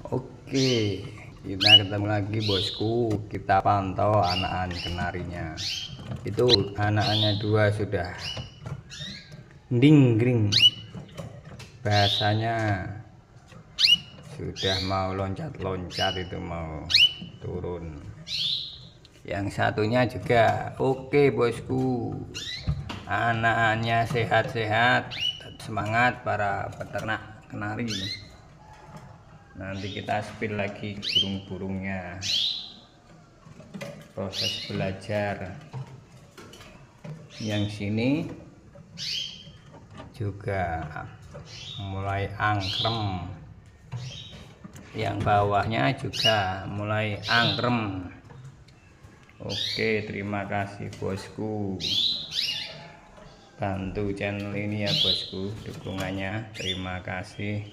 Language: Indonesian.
Oke, kita ketemu lagi bosku. Kita pantau anakan kenarinya. Itu anakannya dua sudah gring, bahasanya sudah mau loncat-loncat, itu mau turun. Yang satunya juga oke bosku, anakannya sehat-sehat. Semangat para peternak kenari. Nanti kita spill lagi burung-burungnya, proses belajar. Yang sini juga mulai angkrem, yang bawahnya juga mulai angkrem. Oke, terima kasih bosku, bantu channel ini ya bosku dukungannya, terima kasih.